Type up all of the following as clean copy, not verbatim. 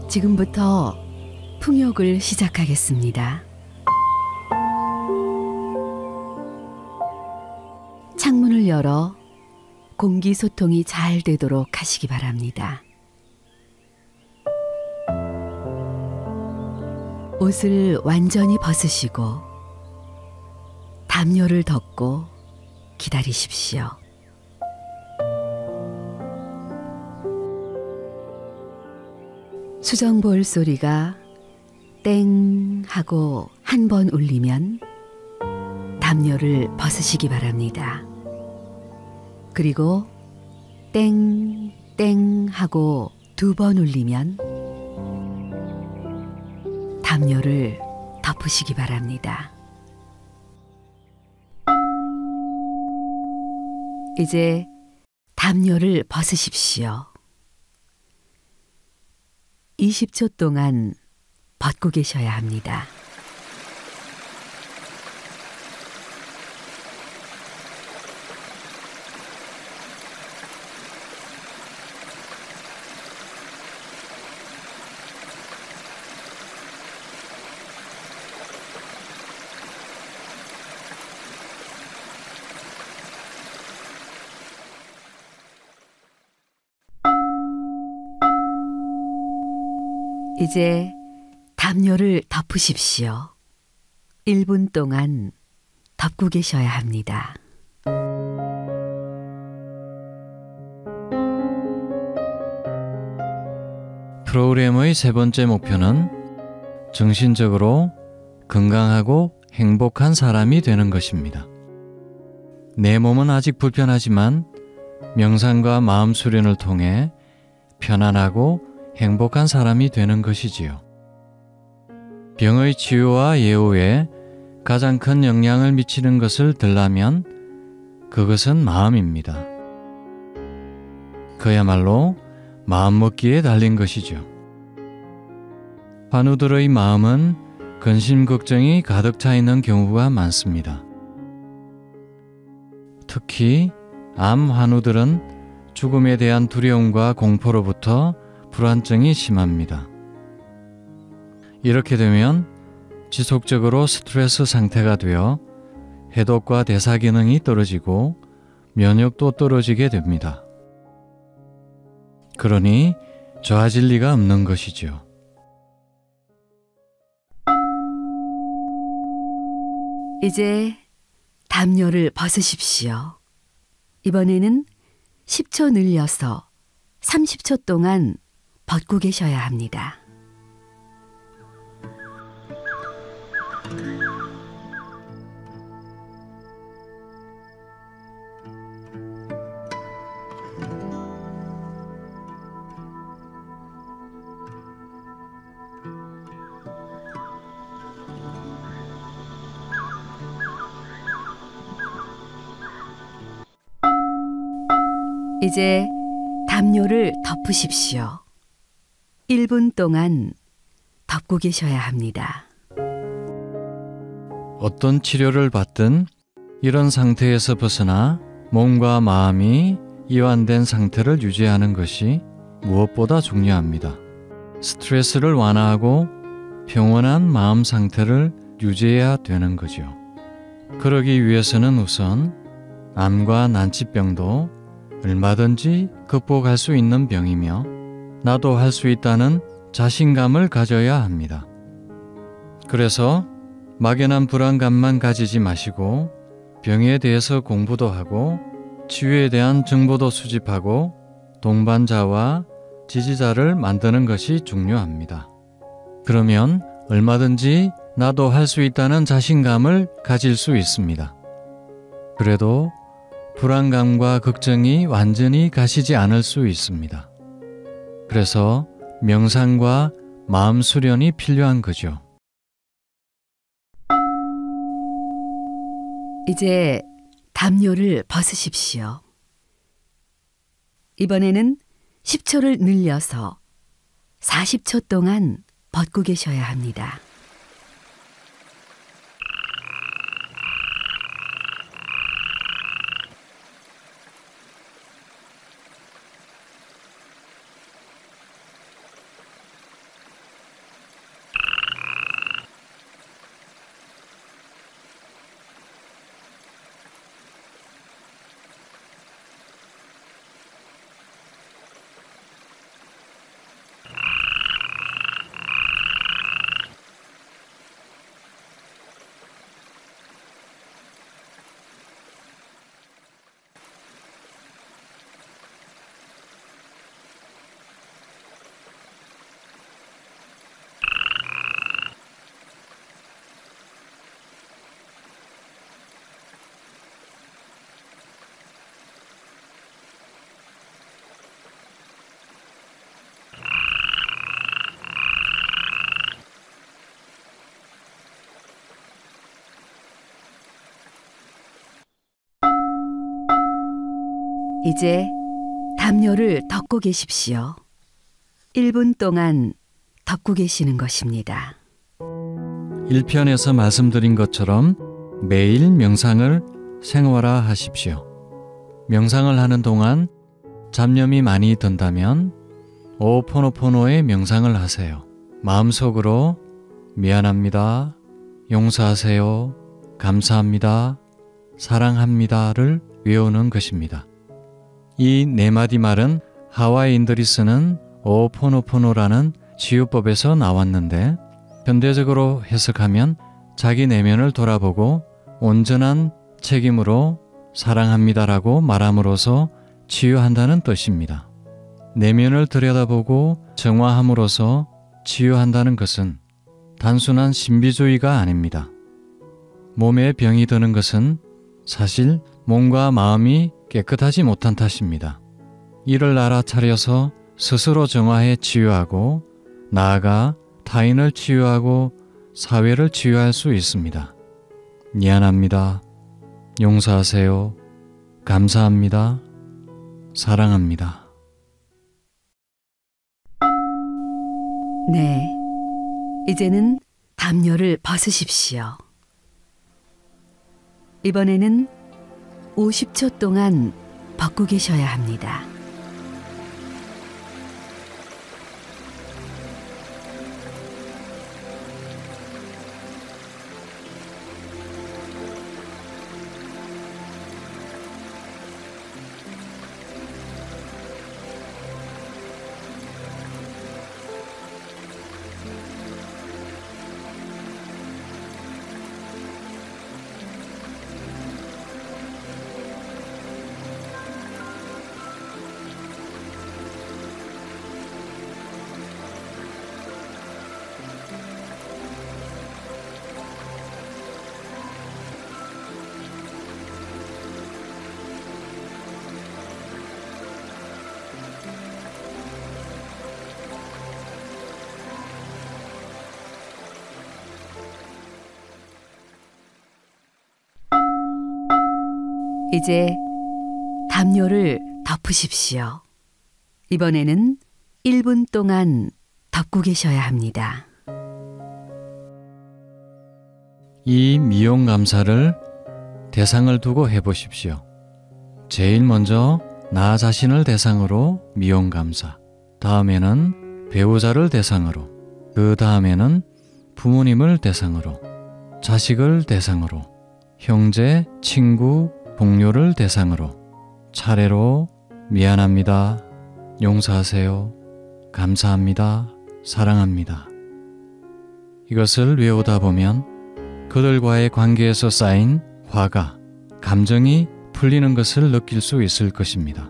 지금부터 풍욕을 시작하겠습니다. 창문을 열어 공기 소통이 잘 되도록 하시기 바랍니다. 옷을 완전히 벗으시고 담요를 덮고 기다리십시오. 수정보울 소리가 땡 하고 한 번 울리면 담요를 벗으시기 바랍니다. 그리고 땡, 땡 하고 두 번 울리면 담요를 덮으시기 바랍니다. 이제 담요를 벗으십시오. 20초 동안 벗고 계셔야 합니다. 이제 담요를 덮으십시오. 1분 동안 덮고 계셔야 합니다. 프로그램의 세 번째 목표는 정신적으로 건강하고 행복한 사람이 되는 것입니다. 내 몸은 아직 불편하지만 명상과 마음 수련을 통해 편안하고 행복한 사람이 되는 것이지요. 병의 치유와 예후에 가장 큰 영향을 미치는 것을 들라면 그것은 마음입니다. 그야말로 마음먹기에 달린 것이죠. 환우들의 마음은 근심 걱정이 가득 차 있는 경우가 많습니다. 특히 암 환우들은 죽음에 대한 두려움과 공포로부터 불안증이 심합니다. 이렇게 되면 지속적으로 스트레스 상태가 되어 해독과 대사 기능이 떨어지고 면역도 떨어지게 됩니다. 그러니 좋아질 리가 없는 것이죠. 이제 담요를 벗으십시오. 이번에는 10초 늘려서 30초 동안 벗고 계셔야 합니다. 이제 담요를 덮으십시오. 1분 동안 덮고 계셔야 합니다. 어떤 치료를 받든 이런 상태에서 벗어나 몸과 마음이 이완된 상태를 유지하는 것이 무엇보다 중요합니다. 스트레스를 완화하고 평온한 마음 상태를 유지해야 되는 거죠. 그러기 위해서는 우선 암과 난치병도 얼마든지 극복할 수 있는 병이며 나도 할 수 있다는 자신감을 가져야 합니다. 그래서 막연한 불안감만 가지지 마시고 병에 대해서 공부도 하고 치유에 대한 정보도 수집하고 동반자와 지지자를 만드는 것이 중요합니다. 그러면 얼마든지 나도 할 수 있다는 자신감을 가질 수 있습니다. 그래도 불안감과 걱정이 완전히 가시지 않을 수 있습니다. 그래서 명상과 마음 수련이 필요한 거죠. 이제 담요를 벗으십시오. 이번에는 10초를 늘려서 40초 동안 벗고 계셔야 합니다. 이제 담요를 덮고 계십시오. 1분 동안 덮고 계시는 것입니다. 1편에서 말씀드린 것처럼 매일 명상을 생활화하십시오. 명상을 하는 동안 잡념이 많이 든다면 호oponopono의 명상을 하세요. 마음속으로 미안합니다, 용서하세요, 감사합니다, 사랑합니다를 외우는 것입니다. 이 네 마디 말은 하와이인들이 쓰는 호oponopono라는 치유법에서 나왔는데 현대적으로 해석하면 자기 내면을 돌아보고 온전한 책임으로 사랑합니다라고 말함으로써 치유한다는 뜻입니다. 내면을 들여다보고 정화함으로써 치유한다는 것은 단순한 신비주의가 아닙니다. 몸에 병이 드는 것은 사실 몸과 마음이 깨끗하지 못한 탓입니다. 이를 알아차려서 스스로 정화해 치유하고 나아가 타인을 치유하고 사회를 치유할 수 있습니다. 미안합니다, 용서하세요, 감사합니다, 사랑합니다. 네, 이제는 담요를 벗으십시오. 이번에는 50초 동안 벗고 계셔야 합니다. 이제 담요를 덮으십시오. 이번에는 1분 동안 덮고 계셔야 합니다. 이 미용 감사를 대상을 두고 해보십시오. 제일 먼저 나 자신을 대상으로 미용 감사, 다음에는 배우자를 대상으로, 그 다음에는 부모님을 대상으로, 자식을 대상으로, 형제, 친구, 동료를 대상으로 차례로 미안합니다, 용서하세요, 감사합니다, 사랑합니다. 이것을 외우다 보면 그들과의 관계에서 쌓인 화가, 감정이 풀리는 것을 느낄 수 있을 것입니다.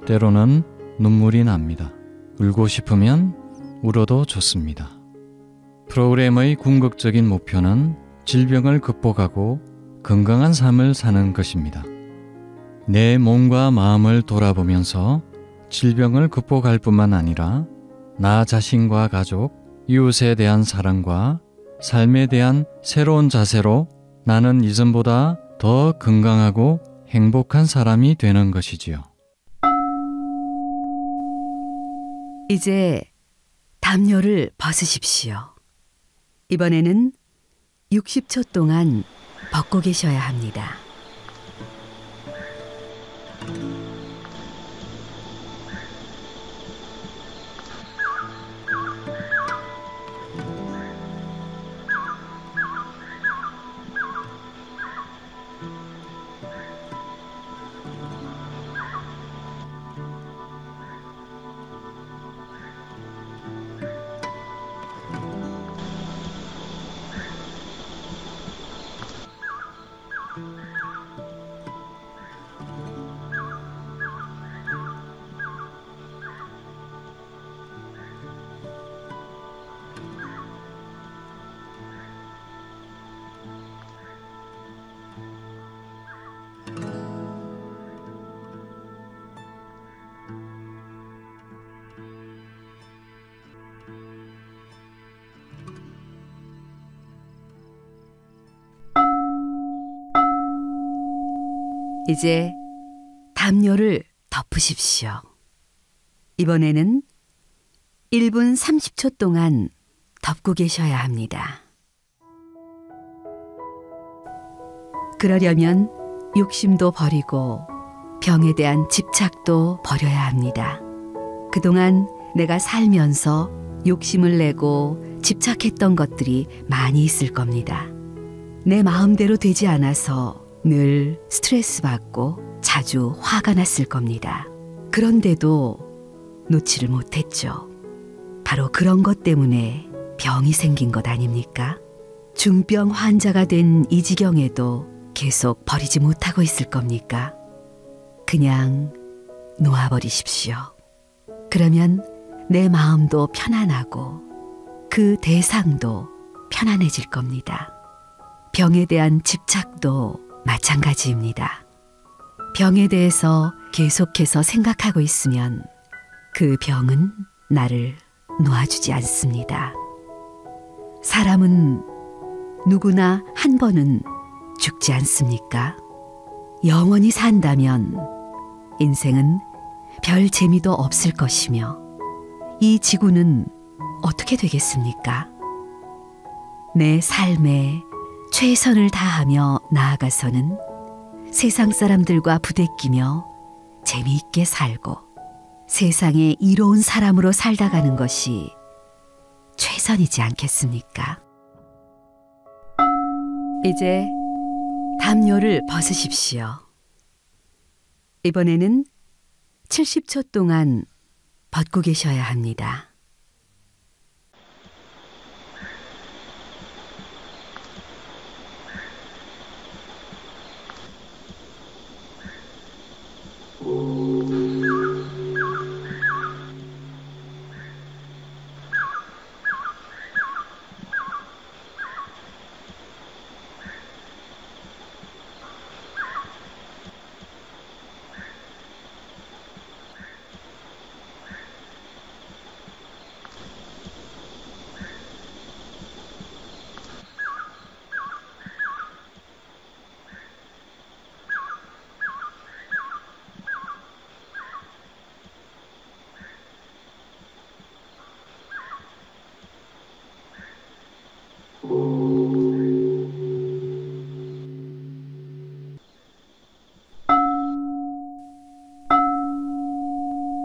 때로는 눈물이 납니다. 울고 싶으면 울어도 좋습니다. 프로그램의 궁극적인 목표는 질병을 극복하고 건강한 삶을 사는 것입니다. 내 몸과 마음을 돌아보면서 질병을 극복할 뿐만 아니라 나 자신과 가족, 이웃에 대한 사랑과 삶에 대한 새로운 자세로 나는 이전보다 더 건강하고 행복한 사람이 되는 것이지요. 이제 담요를 벗으십시오. 이번에는 60초 동안 벗고 계셔야 합니다. 이제 담요를 덮으십시오. 이번에는 1분 30초 동안 덮고 계셔야 합니다. 그러려면 욕심도 버리고 병에 대한 집착도 버려야 합니다. 그동안 내가 살면서 욕심을 내고 집착했던 것들이 많이 있을 겁니다. 내 마음대로 되지 않아서 늘 스트레스 받고 자주 화가 났을 겁니다. 그런데도 놓지를 못했죠. 바로 그런 것 때문에 병이 생긴 것 아닙니까? 중병 환자가 된 이 지경에도 계속 버리지 못하고 있을 겁니까? 그냥 놓아버리십시오. 그러면 내 마음도 편안하고 그 대상도 편안해질 겁니다. 병에 대한 집착도 마찬가지입니다. 병에 대해서 계속해서 생각하고 있으면 그 병은 나를 놓아주지 않습니다. 사람은 누구나 한 번은 죽지 않습니까? 영원히 산다면 인생은 별 재미도 없을 것이며 이 지구는 어떻게 되겠습니까? 내 삶에 최선을 다하며 나아가서는 세상 사람들과 부대끼며 재미있게 살고 세상에 이로운 사람으로 살다 가는 것이 최선이지 않겠습니까? 이제 담요를 벗으십시오. 이번에는 70초 동안 벗고 계셔야 합니다.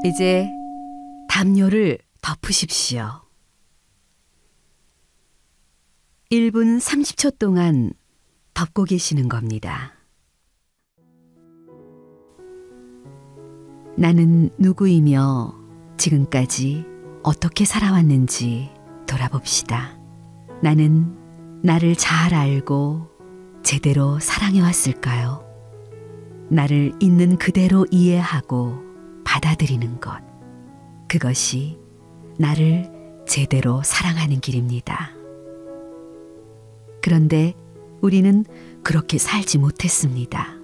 이제 담요를 덮으십시오. 1분 30초 동안 덮고 계시는 겁니다. 나는 누구이며 지금까지 어떻게 살아왔는지 돌아봅시다. 나는 나를 잘 알고 제대로 사랑해왔을까요? 나를 있는 그대로 이해하고 받아들이는 것, 그것이 나를 제대로 사랑하는 길입니다. 그런데 우리는 그렇게 살지 못했습니다.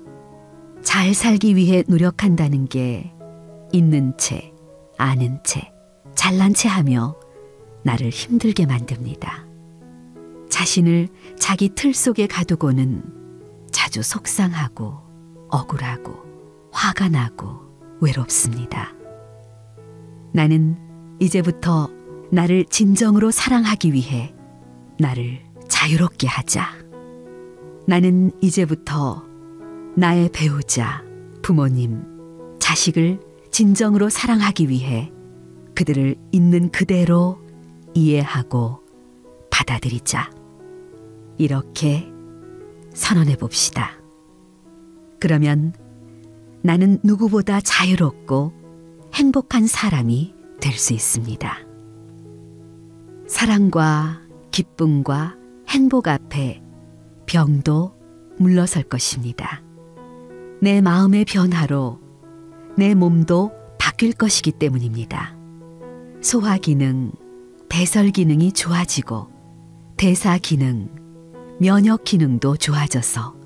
잘 살기 위해 노력한다는 게 있는 채, 아는 채, 잘난 채 하며 나를 힘들게 만듭니다. 자신을 자기 틀 속에 가두고는 자주 속상하고 억울하고 화가 나고 외롭습니다. 나는 이제부터 나를 진정으로 사랑하기 위해 나를 자유롭게 하자. 나는 이제부터 나의 배우자, 부모님, 자식을 진정으로 사랑하기 위해 그들을 있는 그대로 이해하고 받아들이자. 이렇게 선언해 봅시다. 그러면 나는 누구보다 자유롭고 행복한 사람이 될 수 있습니다. 사랑과 기쁨과 행복 앞에 병도 물러설 것입니다. 내 마음의 변화로 내 몸도 바뀔 것이기 때문입니다. 소화 기능, 배설 기능이 좋아지고 대사 기능, 면역 기능도 좋아져서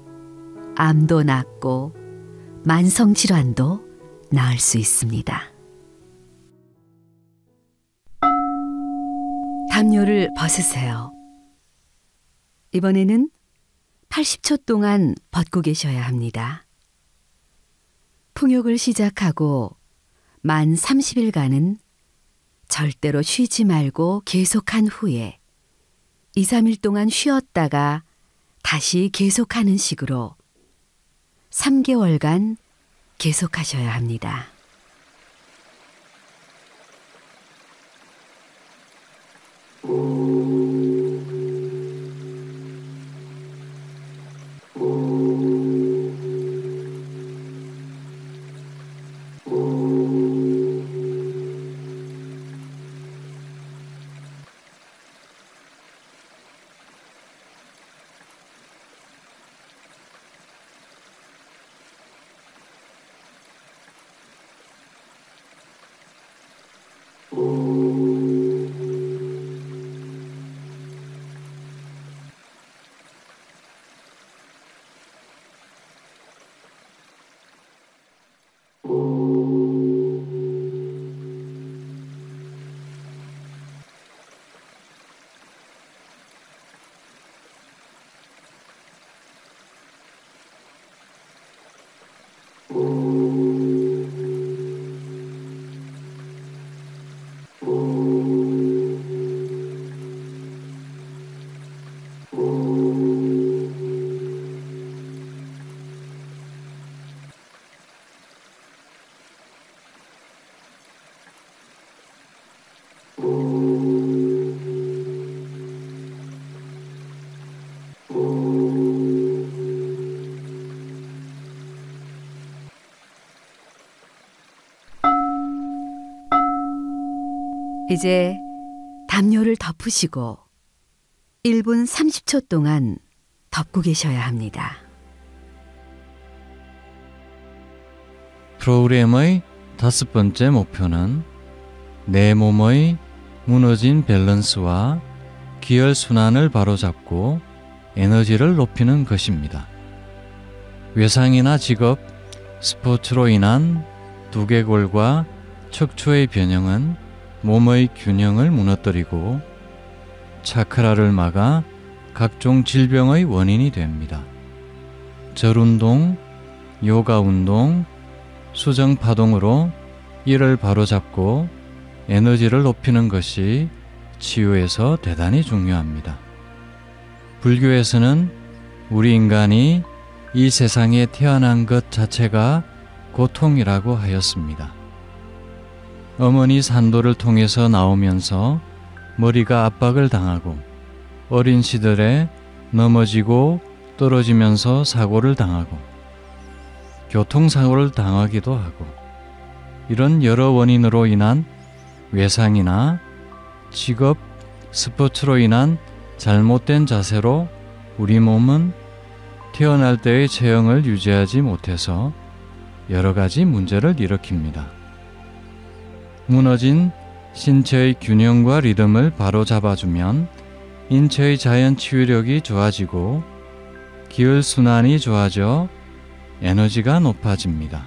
암도 낫고 만성 질환도 나을 수 있습니다. 담요를 벗으세요. 이번에는 80초 동안 벗고 계셔야 합니다. 통역을 시작하고 만 30일간은 절대로 쉬지 말고 계속한 후에 2, 3일 동안 쉬었다가 다시 계속하는 식으로 3개월간 계속하셔야 합니다. 이제 담요를 덮으시고 1분 30초 동안 덮고 계셔야 합니다. 프로그램의 5번째 목표는 내 몸의 무너진 밸런스와 기혈순환을 바로잡고 에너지를 높이는 것입니다. 외상이나 직업, 스포츠로 인한 두개골과 척추의 변형은 몸의 균형을 무너뜨리고 차크라를 막아 각종 질병의 원인이 됩니다. 절운동, 요가 운동, 수정 파동으로 이를 바로잡고 에너지를 높이는 것이 치유에서 대단히 중요합니다. 불교에서는 우리 인간이 이 세상에 태어난 것 자체가 고통이라고 하였습니다. 어머니 산도를 통해서 나오면서 머리가 압박을 당하고 어린 시절에 넘어지고 떨어지면서 사고를 당하고 교통사고를 당하기도 하고 이런 여러 원인으로 인한 외상이나 직업, 스포츠로 인한 잘못된 자세로 우리 몸은 태어날 때의 체형을 유지하지 못해서 여러 가지 문제를 일으킵니다. 무너진 신체의 균형과 리듬을 바로 잡아주면 인체의 자연 치유력이 좋아지고 기혈순환이 좋아져 에너지가 높아집니다.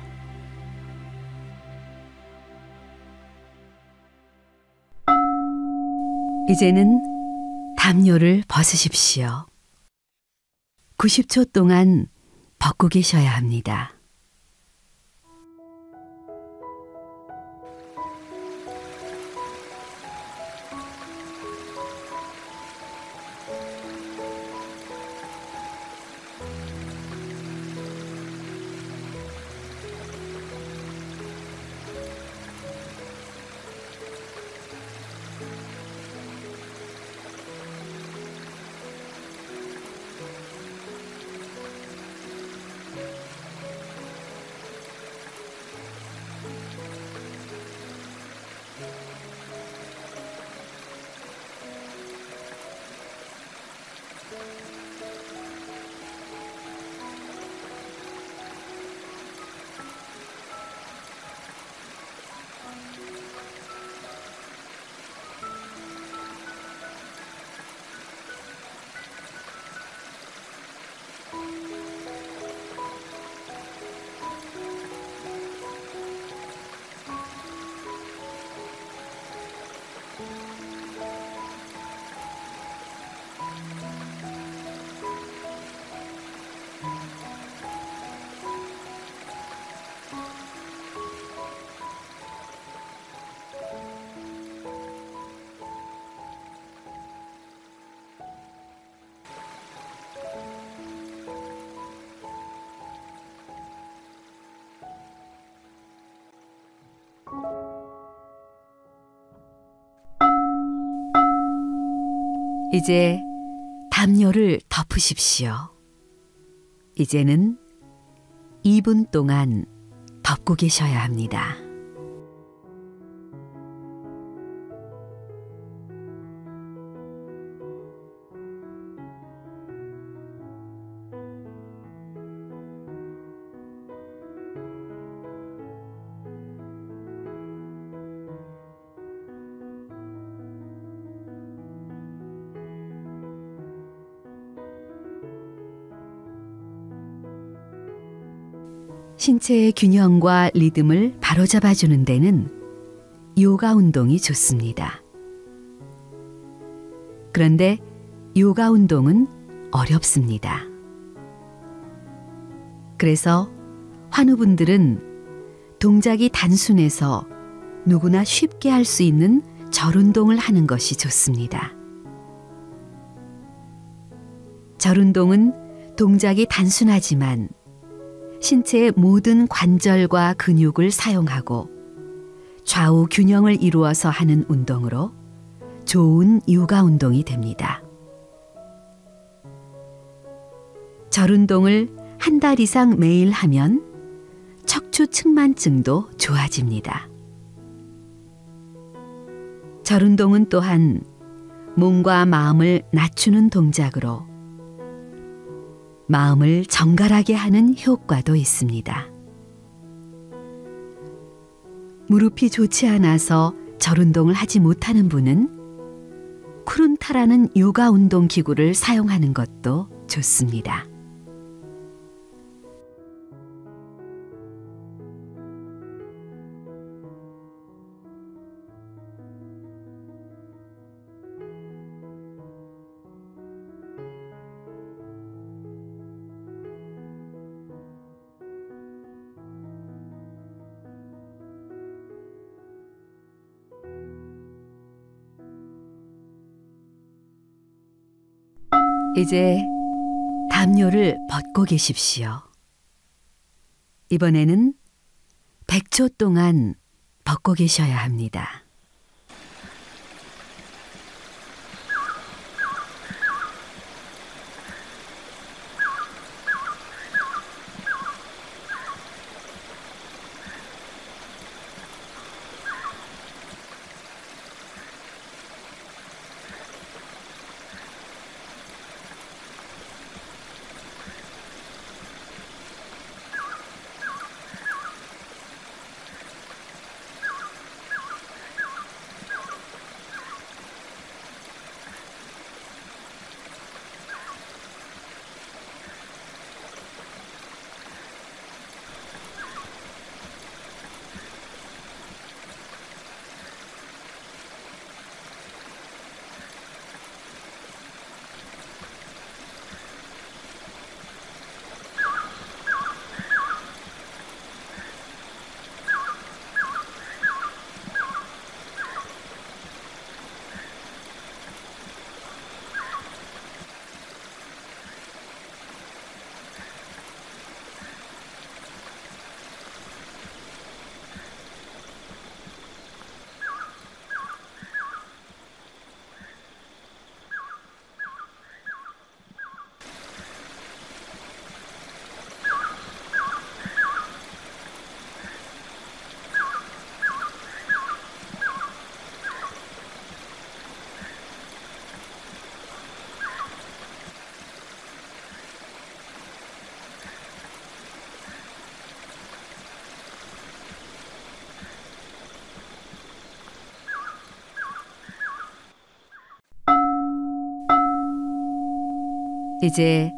이제는 담요를 벗으십시오. 90초 동안 벗고 계셔야 합니다. 이제 담요를 덮으십시오. 이제는 2분 동안 덮고 계셔야 합니다. 신체의 균형과 리듬을 바로잡아 주는 데는 요가 운동이 좋습니다. 그런데 요가 운동은 어렵습니다. 그래서 환우분들은 동작이 단순해서 누구나 쉽게 할 수 있는 절 운동을 하는 것이 좋습니다. 절 운동은 동작이 단순하지만 신체의 모든 관절과 근육을 사용하고 좌우 균형을 이루어서 하는 운동으로 좋은 요가 운동이 됩니다. 절 운동을 한 달 이상 매일 하면 척추 측만증도 좋아집니다. 절 운동은 또한 몸과 마음을 낮추는 동작으로 마음을 정갈하게 하는 효과도 있습니다. 무릎이 좋지 않아서 절 운동을 하지 못하는 분은 쿠룬타라는 요가 운동 기구를 사용하는 것도 좋습니다. 이제 담요를 벗고 계십시오. 이번에는 100초 동안 벗고 계셔야 합니다. 이제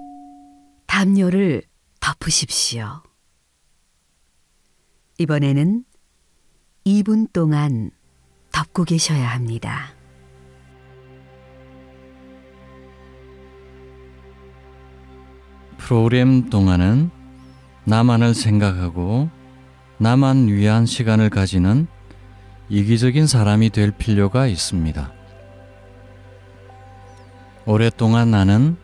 담요를 덮으십시오. 이번에는 2분 동안 덮고 계셔야 합니다. 프로그램 동안은 나만을 생각하고 나만 위한 시간을 가지는 이기적인 사람이 될 필요가 있습니다. 오랫동안 나는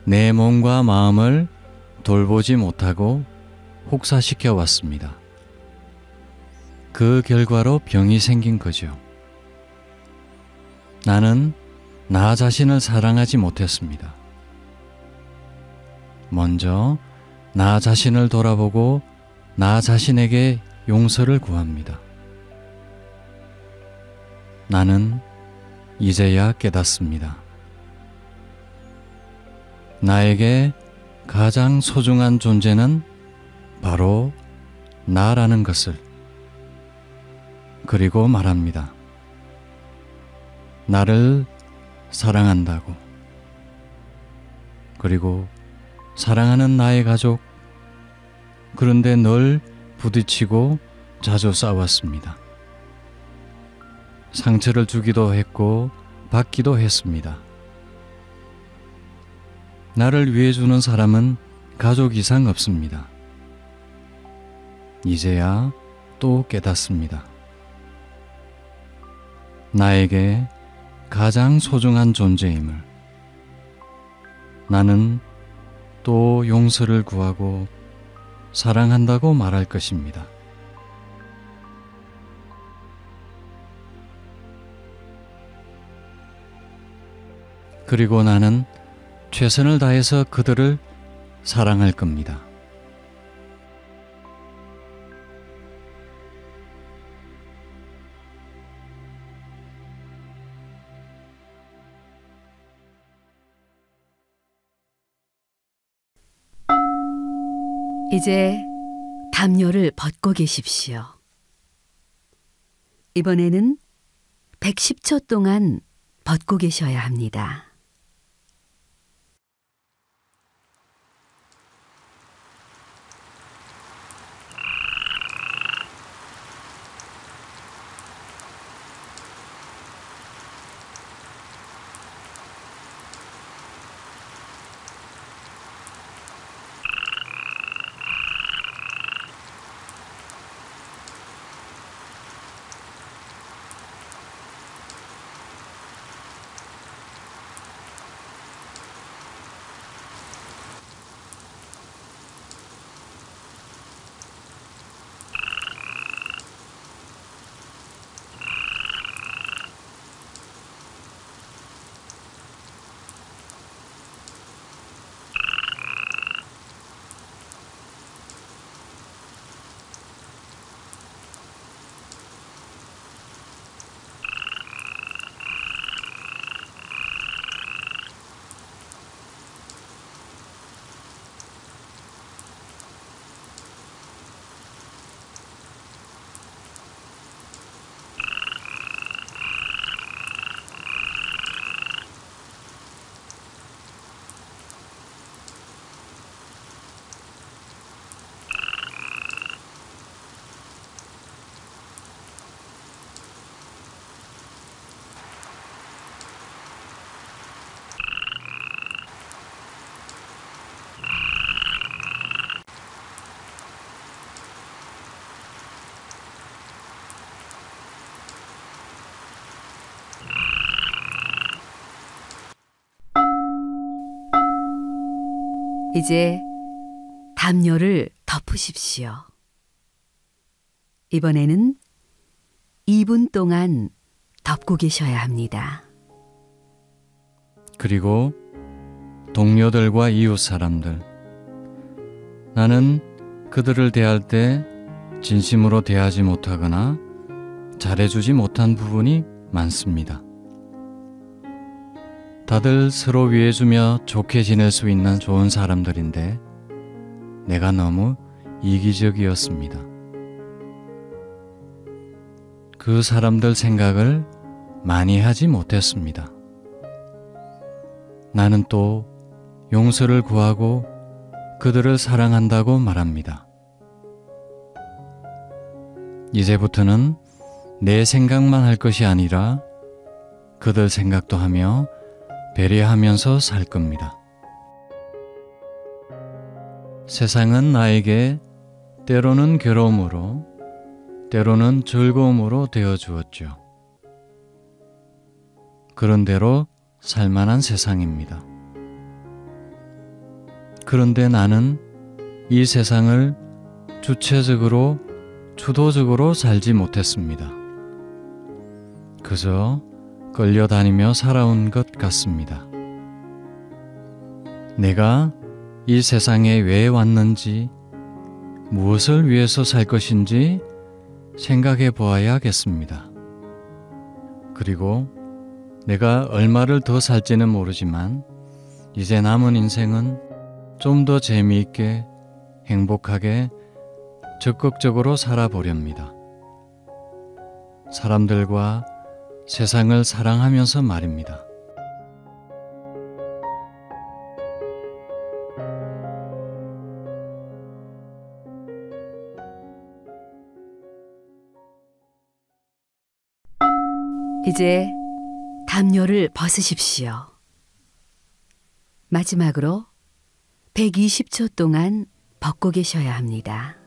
내 몸과 마음을 돌보지 못하고 혹사시켜 왔습니다. 그 결과로 병이 생긴 거죠. 나는 나 자신을 사랑하지 못했습니다. 먼저 나 자신을 돌아보고 나 자신에게 용서를 구합니다. 나는 이제야 깨닫습니다. 나에게 가장 소중한 존재는 바로 나라는 것을. 그리고 말합니다. 나를 사랑한다고. 그리고 사랑하는 나의 가족. 그런데 늘 부딪히고 자주 싸웠습니다. 상처를 주기도 했고 받기도 했습니다. 나를 위해 주는 사람은 가족 이상 없습니다. 이제야 또 깨닫습니다. 나에게 가장 소중한 존재임을. 나는 또 용서를 구하고 사랑한다고 말할 것입니다. 그리고 나는 최선을 다해서 그들을 사랑할 겁니다. 이제 담요를 벗고 계십시오. 이번에는 110초 동안 벗고 계셔야 합니다. 이제 담요를 덮으십시오. 이번에는 2분 동안 덮고 계셔야 합니다. 그리고 동료들과 이웃 사람들. 나는 그들을 대할 때 진심으로 대하지 못하거나 잘해주지 못한 부분이 많습니다. 다들 서로 위해주며 좋게 지낼 수 있는 좋은 사람들인데 내가 너무 이기적이었습니다. 그 사람들 생각을 많이 하지 못했습니다. 나는 또 용서를 구하고 그들을 사랑한다고 말합니다. 이제부터는 내 생각만 할 것이 아니라 그들 생각도 하며 배려하면서 살 겁니다. 세상은 나에게 때로는 괴로움으로, 때로는 즐거움으로 되어주었죠. 그런 대로 살만한 세상입니다. 그런데 나는 이 세상을 주체적으로, 주도적으로 살지 못했습니다. 그저 끌려다니며 살아온 것 같습니다. 내가 이 세상에 왜 왔는지, 무엇을 위해서 살 것인지 생각해 보아야겠습니다. 그리고 내가 얼마를 더 살지는 모르지만 이제 남은 인생은 좀 더 재미있게 행복하게 적극적으로 살아보렵니다. 사람들과 세상을 사랑하면서 말입니다. 이제 담요를 벗으십시오. 마지막으로 120초 동안 벗고 계셔야 합니다.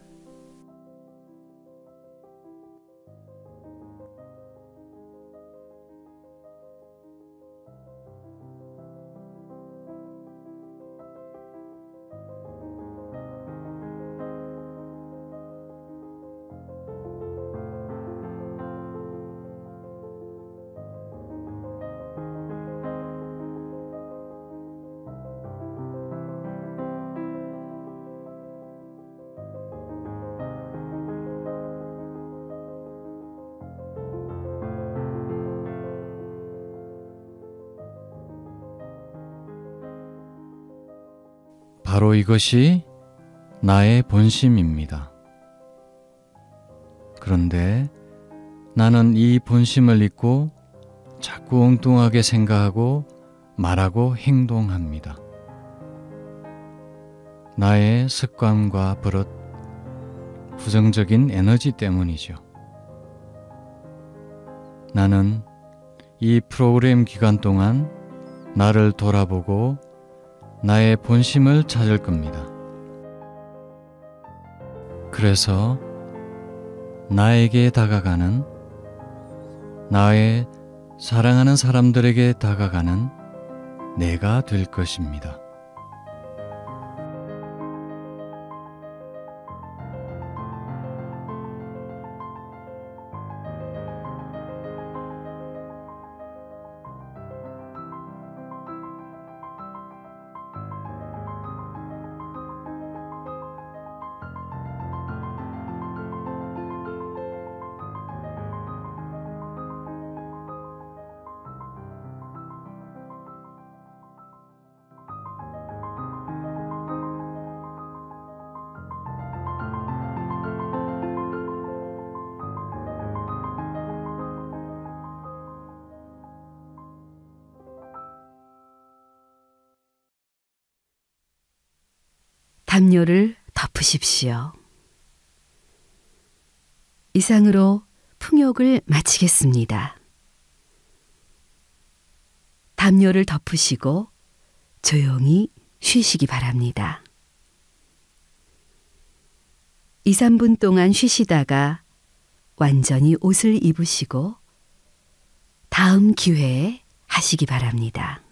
바로 이것이 나의 본심입니다. 그런데 나는 이 본심을 잊고 자꾸 엉뚱하게 생각하고 말하고 행동합니다. 나의 습관과 버릇, 부정적인 에너지 때문이죠. 나는 이 프로그램 기간 동안 나를 돌아보고 나의 본심을 찾을 겁니다. 그래서 나에게 다가가는, 나의 사랑하는 사람들에게 다가가는 내가 될 것입니다. 담요를 덮으십시오. 이상으로 풍욕을 마치겠습니다. 담요를 덮으시고 조용히 쉬시기 바랍니다. 2, 3분 동안 쉬시다가 완전히 옷을 입으시고 다음 기회에 하시기 바랍니다.